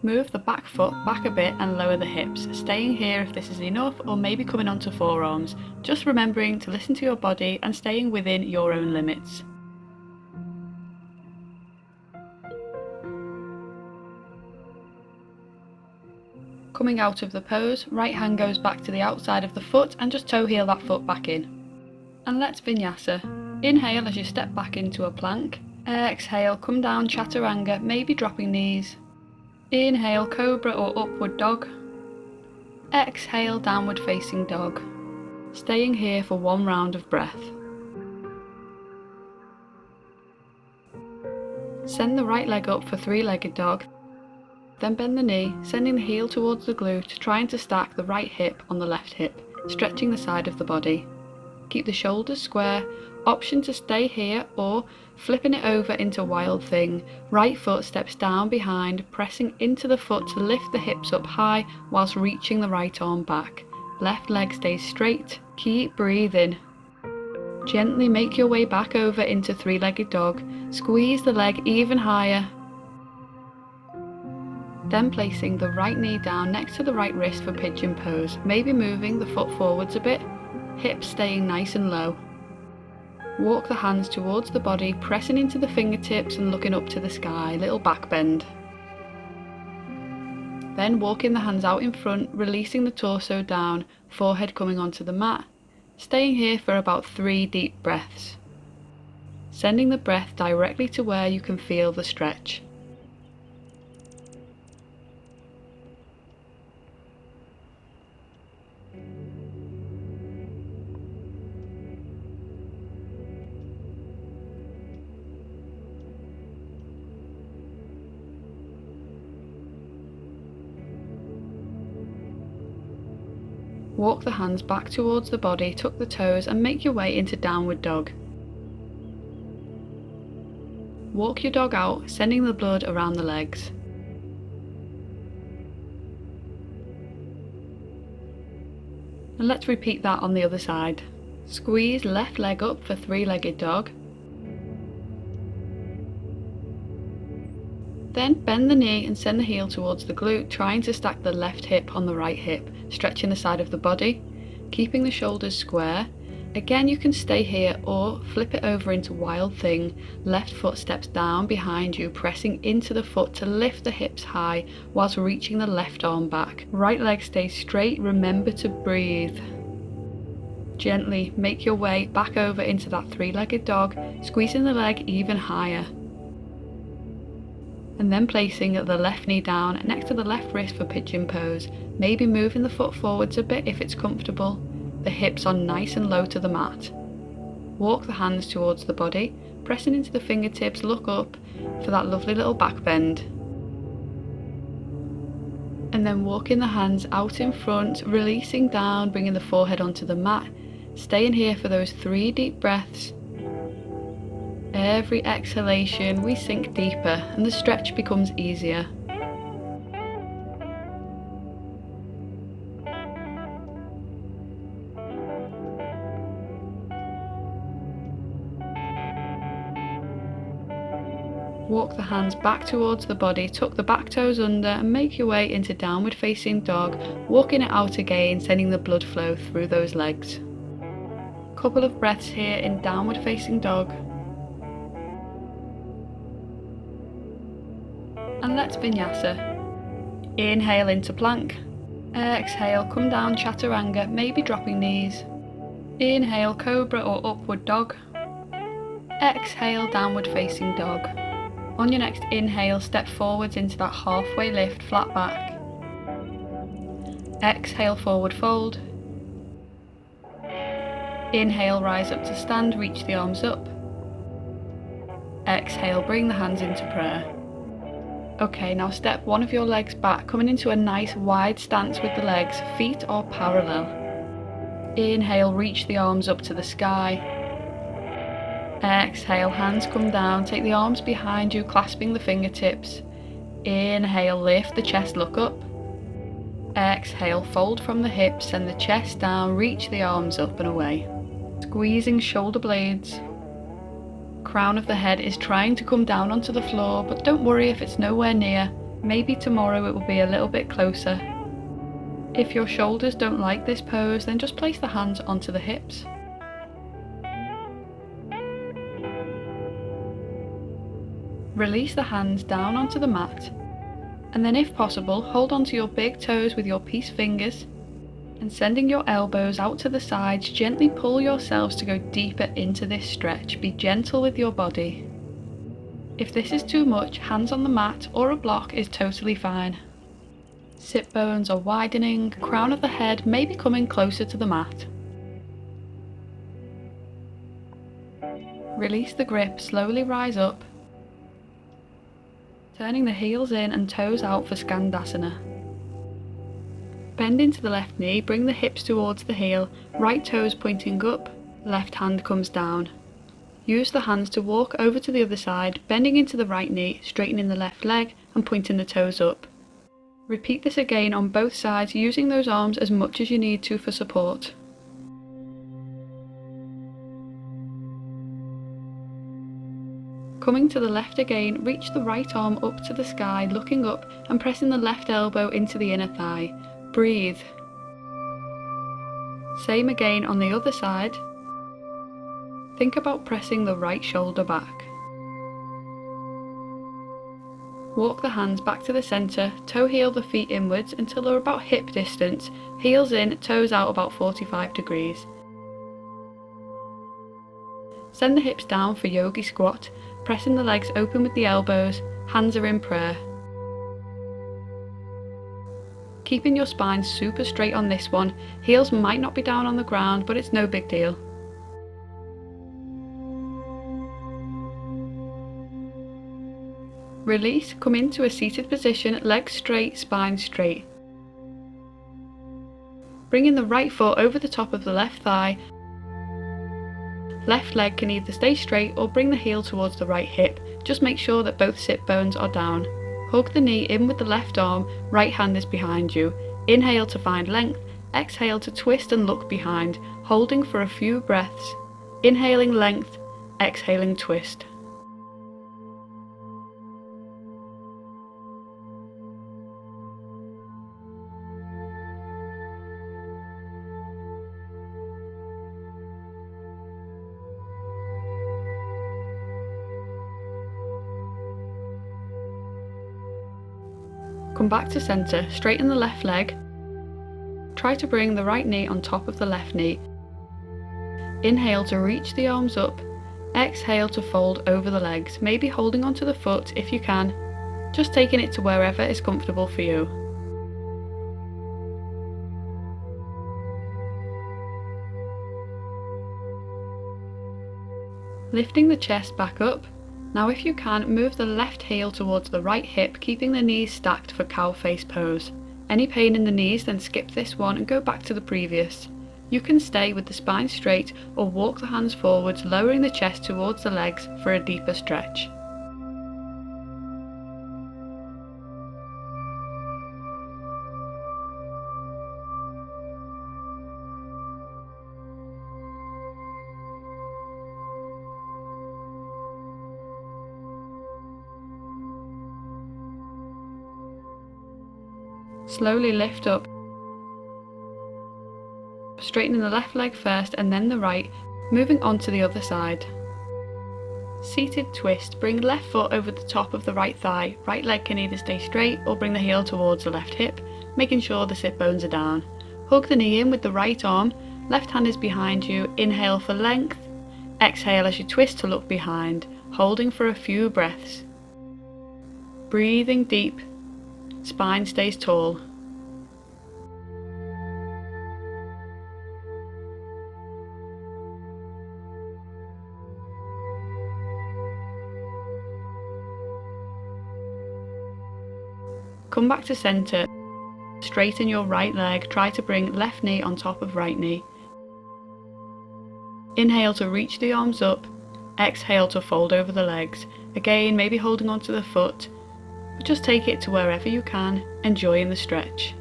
Move the back foot back a bit and lower the hips, staying here if this is enough, or maybe coming onto forearms, just remembering to listen to your body and staying within your own limits. Coming out of the pose, right hand goes back to the outside of the foot and just toe heel that foot back in. And let's Vinyasa. Inhale as you step back into a plank. Exhale, come down chaturanga, maybe dropping knees. Inhale, cobra or upward dog. Exhale, downward facing dog. Staying here for one round of breath. Send the right leg up for three-legged dog. Then bend the knee, sending the heel towards the glute, trying to stack the right hip on the left hip, stretching the side of the body. Keep the shoulders square, option to stay here or flipping it over into wild thing. Right foot steps down behind, pressing into the foot to lift the hips up high whilst reaching the right arm back. Left leg stays straight, keep breathing. Gently make your way back over into three-legged dog, squeeze the leg even higher. Then placing the right knee down next to the right wrist for pigeon pose, maybe moving the foot forwards a bit, hips staying nice and low. Walk the hands towards the body, pressing into the fingertips and looking up to the sky, little back bend. Then walking the hands out in front, releasing the torso down, forehead coming onto the mat, staying here for about 3 deep breaths. Sending the breath directly to where you can feel the stretch. Walk the hands back towards the body, tuck the toes and make your way into downward dog. Walk your dog out, sending the blood around the legs. And let's repeat that on the other side. Squeeze left leg up for three-legged dog. Then bend the knee and send the heel towards the glute, trying to stack the left hip on the right hip, stretching the side of the body, keeping the shoulders square. Again, you can stay here or flip it over into wild thing. Left foot steps down behind you, pressing into the foot to lift the hips high whilst reaching the left arm back. Right leg stays straight, remember to breathe. Gently make your way back over into that three-legged dog, squeezing the leg even higher. And then placing the left knee down next to the left wrist for pigeon pose, maybe moving the foot forwards a bit if it's comfortable. The hips are nice and low to the mat. Walk the hands towards the body, pressing into the fingertips, look up for that lovely little back bend. And then walking the hands out in front, releasing down, bringing the forehead onto the mat, staying here for those 3 deep breaths. Every exhalation we sink deeper and the stretch becomes easier. Walk the hands back towards the body, tuck the back toes under and make your way into downward facing dog, walking it out again, sending the blood flow through those legs. Couple of breaths here in downward facing dog. And let's Vinyasa. Inhale into plank. Exhale, come down chaturanga, maybe dropping knees. Inhale, cobra or upward dog. Exhale, downward facing dog. On your next inhale, step forwards into that halfway lift, flat back. Exhale, forward fold. Inhale, rise up to stand, reach the arms up. Exhale, bring the hands into prayer. Okay, now step one of your legs back, coming into a nice wide stance with the legs, feet are parallel. Inhale, reach the arms up to the sky. Exhale, hands come down, take the arms behind you, clasping the fingertips. Inhale, lift the chest, look up. Exhale, fold from the hips, send the chest down, reach the arms up and away. Squeezing shoulder blades. Crown of the head is trying to come down onto the floor, but don't worry if it's nowhere near. Maybe tomorrow it will be a little bit closer. If your shoulders don't like this pose, then just place the hands onto the hips. Release the hands down onto the mat, and then if possible, hold onto your big toes with your peace fingers, and sending your elbows out to the sides, gently pull yourselves to go deeper into this stretch. Be gentle with your body. If this is too much, hands on the mat or a block is totally fine. Sit bones are widening, crown of the head may be coming closer to the mat. Release the grip, slowly rise up, turning the heels in and toes out for Skandasana. Bend into the left knee, bring the hips towards the heel, right toes pointing up, left hand comes down. Use the hands to walk over to the other side, bending into the right knee, straightening the left leg and pointing the toes up. Repeat this again on both sides, using those arms as much as you need to for support. Coming to the left again, reach the right arm up to the sky, looking up and pressing the left elbow into the inner thigh. Breathe. Same again on the other side. Think about pressing the right shoulder back. Walk the hands back to the centre, toe heel the feet inwards until they're about hip distance, heels in, toes out about 45 degrees. Send the hips down for yogi squat, pressing the legs open with the elbows, hands are in prayer. Keeping your spine super straight on this one, heels might not be down on the ground, but it's no big deal. Release, come into a seated position, legs straight, spine straight. Bringing the right foot over the top of the left thigh. Left leg can either stay straight or bring the heel towards the right hip. Just make sure that both sit bones are down. Hug the knee in with the left arm, right hand is behind you. Inhale to find length, exhale to twist and look behind, holding for a few breaths. Inhaling length, exhaling twist. Come back to centre, straighten the left leg. Try to bring the right knee on top of the left knee. Inhale to reach the arms up. Exhale to fold over the legs, maybe holding onto the foot if you can. Just taking it to wherever is comfortable for you. Lifting the chest back up. Now if you can, move the left heel towards the right hip, keeping the knees stacked for cow face pose. Any pain in the knees, then skip this one and go back to the previous. You can stay with the spine straight or walk the hands forwards, lowering the chest towards the legs for a deeper stretch. Slowly lift up, straightening the left leg first and then the right, moving on to the other side. Seated twist, bring left foot over the top of the right thigh, right leg can either stay straight or bring the heel towards the left hip, making sure the sit bones are down. Hug the knee in with the right arm, left hand is behind you, inhale for length, exhale as you twist to look behind, holding for a few breaths. Breathing deep, spine stays tall. Come back to centre, straighten your right leg, try to bring left knee on top of right knee. Inhale to reach the arms up, exhale to fold over the legs. Again, maybe holding onto the foot, but just take it to wherever you can, enjoying the stretch.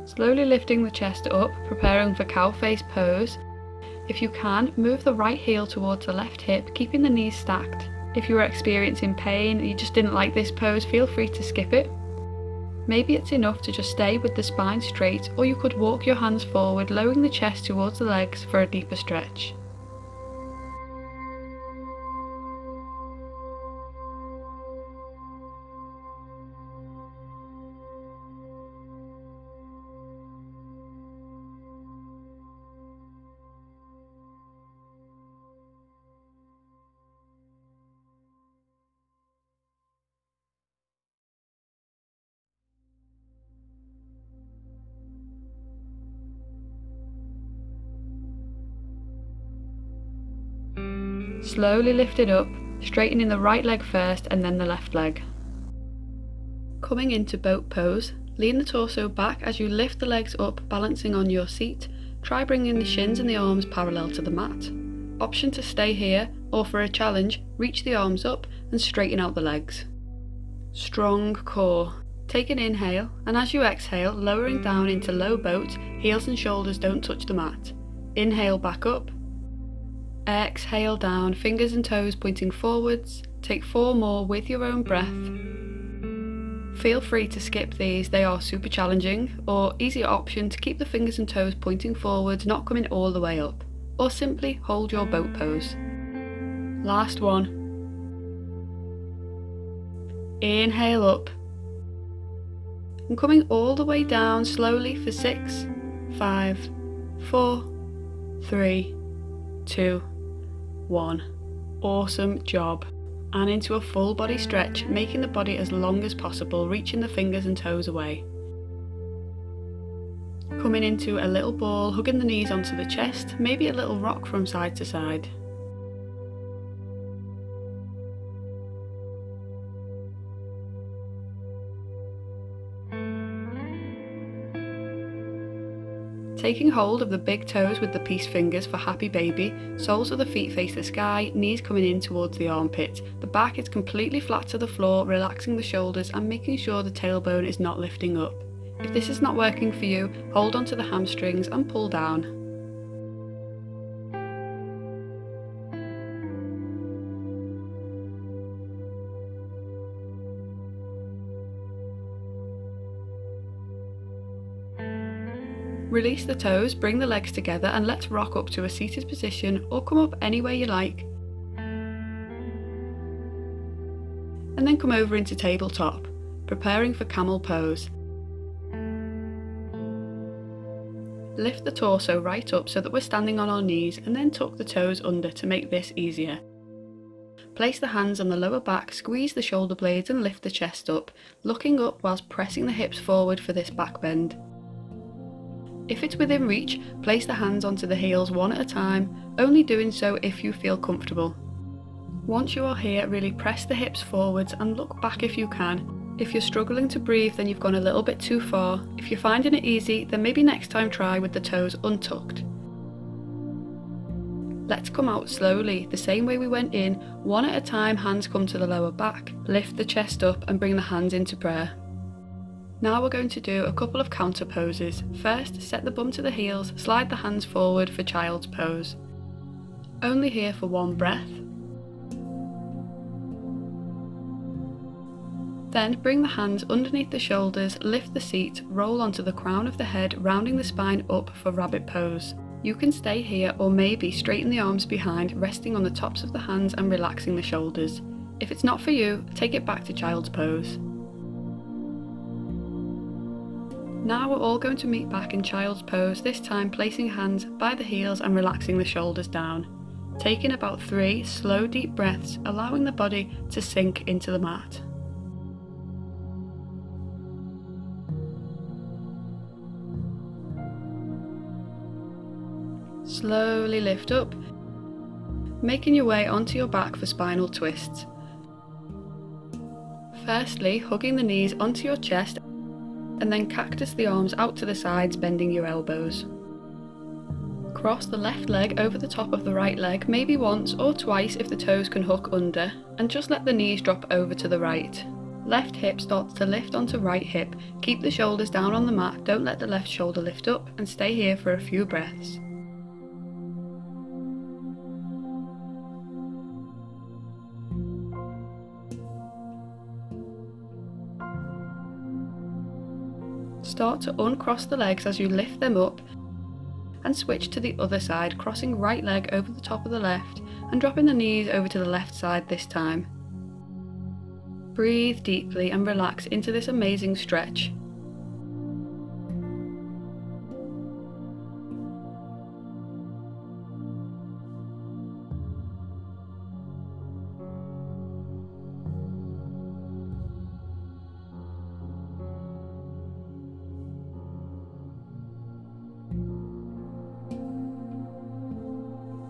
Slowly lifting the chest up, preparing for cow face pose. If you can, move the right heel towards the left hip, keeping the knees stacked. If you are experiencing pain and you just didn't like this pose, feel free to skip it. Maybe it's enough to just stay with the spine straight, or you could walk your hands forward, lowering the chest towards the legs for a deeper stretch. Slowly lift it up, straightening the right leg first and then the left leg. Coming into boat pose, lean the torso back as you lift the legs up, balancing on your seat. Try bringing the shins and the arms parallel to the mat. Option to stay here, or for a challenge, reach the arms up and straighten out the legs. Strong core. Take an inhale, and as you exhale, lowering down into low boat, heels and shoulders don't touch the mat. Inhale back up. Exhale down, fingers and toes pointing forwards. Take 4 more with your own breath. Feel free to skip these, they are super challenging, or easier option to keep the fingers and toes pointing forwards, not coming all the way up, or simply hold your boat pose. Last one. Inhale up, and coming all the way down slowly for 6, 5, 4, 3, 2, 1. Awesome job. And into a full body stretch, making the body as long as possible, reaching the fingers and toes away. Coming into a little ball, hugging the knees onto the chest, maybe a little rock from side to side. Taking hold of the big toes with the peace fingers for happy baby, soles of the feet face the sky, knees coming in towards the armpit. The back is completely flat to the floor, relaxing the shoulders and making sure the tailbone is not lifting up. If this is not working for you, hold on to the hamstrings and pull down. Release the toes, bring the legs together and let's rock up to a seated position or come up any way you like. And then come over into tabletop, preparing for camel pose. Lift the torso right up so that we're standing on our knees and then tuck the toes under to make this easier. Place the hands on the lower back, squeeze the shoulder blades and lift the chest up, looking up whilst pressing the hips forward for this back bend. If it's within reach, place the hands onto the heels one at a time, only doing so if you feel comfortable. Once you are here, really press the hips forwards and look back if you can. If you're struggling to breathe, then you've gone a little bit too far. If you're finding it easy, then maybe next time try with the toes untucked. Let's come out slowly, the same way we went in, one at a time, hands come to the lower back. Lift the chest up and bring the hands into prayer. Now we're going to do a couple of counter poses. First, set the bum to the heels, slide the hands forward for child's pose. Only here for one breath. Then bring the hands underneath the shoulders, lift the seat, roll onto the crown of the head, rounding the spine up for rabbit pose. You can stay here or maybe straighten the arms behind, resting on the tops of the hands and relaxing the shoulders. If it's not for you, take it back to child's pose. Now we're all going to meet back in child's pose, this time placing hands by the heels and relaxing the shoulders down. Taking about 3 slow deep breaths, allowing the body to sink into the mat. Slowly lift up, making your way onto your back for spinal twists. Firstly, hugging the knees onto your chest, and then cactus the arms out to the sides, bending your elbows. Cross the left leg over the top of the right leg, maybe once or twice if the toes can hook under, and just let the knees drop over to the right. Left hip starts to lift onto right hip, keep the shoulders down on the mat, don't let the left shoulder lift up, and stay here for a few breaths. Start to uncross the legs as you lift them up and switch to the other side, crossing right leg over the top of the left and dropping the knees over to the left side this time. Breathe deeply and relax into this amazing stretch.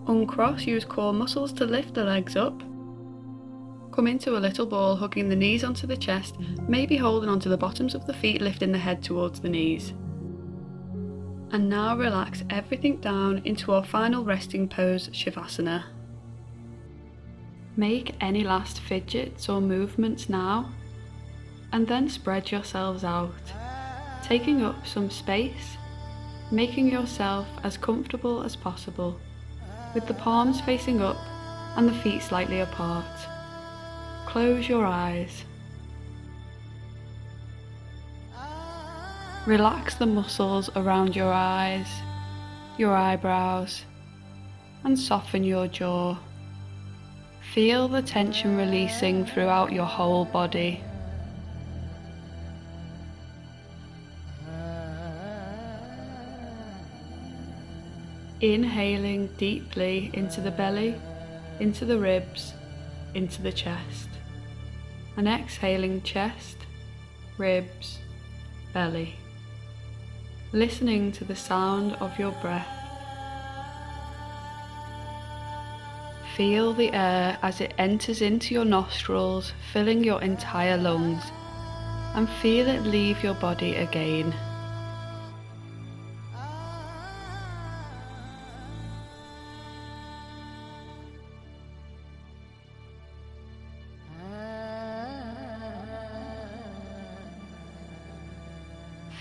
Uncross, use core muscles to lift the legs up. Come into a little ball, hugging the knees onto the chest, maybe holding onto the bottoms of the feet, lifting the head towards the knees. And now relax everything down into our final resting pose, shivasana. Make any last fidgets or movements now, and then spread yourselves out, taking up some space, making yourself as comfortable as possible, with the palms facing up and the feet slightly apart. Close your eyes. Relax the muscles around your eyes, your eyebrows, and soften your jaw. Feel the tension releasing throughout your whole body. Inhaling deeply into the belly, into the ribs, into the chest, and exhaling chest, ribs, belly. Listening to the sound of your breath. Feel the air as it enters into your nostrils, filling your entire lungs, and feel it leave your body again.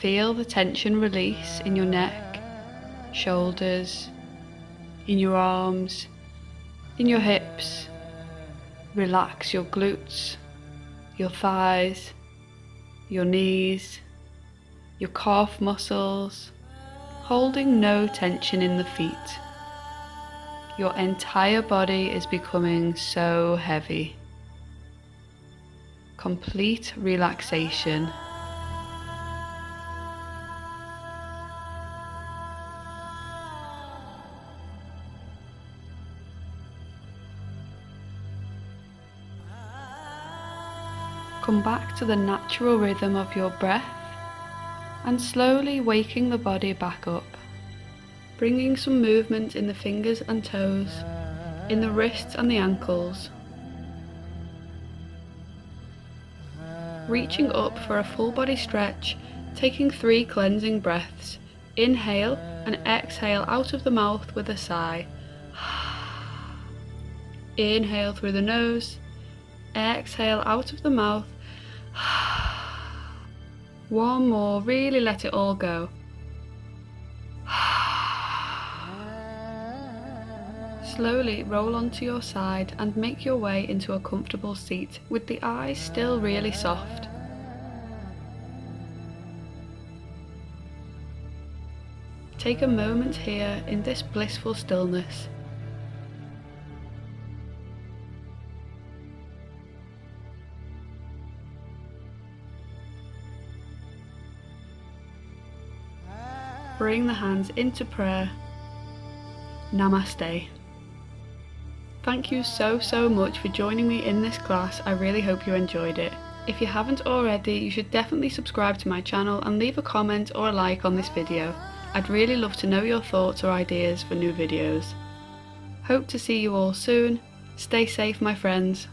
Feel the tension release in your neck, shoulders, in your arms, in your hips. Relax your glutes, your thighs, your knees, your calf muscles, holding no tension in the feet. Your entire body is becoming so heavy. Complete relaxation. Come back to the natural rhythm of your breath and slowly waking the body back up, bringing some movement in the fingers and toes, in the wrists and the ankles. Reaching up for a full body stretch, taking 3 cleansing breaths. Inhale and exhale out of the mouth with a sigh. Inhale through the nose, exhale out of the mouth. One more, really let it all go. Slowly roll onto your side and make your way into a comfortable seat with the eyes still really soft. Take a moment here in this blissful stillness. Bring the hands into prayer. Namaste. Thank you so much for joining me in this class. I really hope you enjoyed it. If you haven't already, you should definitely subscribe to my channel and leave a comment or a like on this video. I'd really love to know your thoughts or ideas for new videos. Hope to see you all soon. Stay safe, my friends.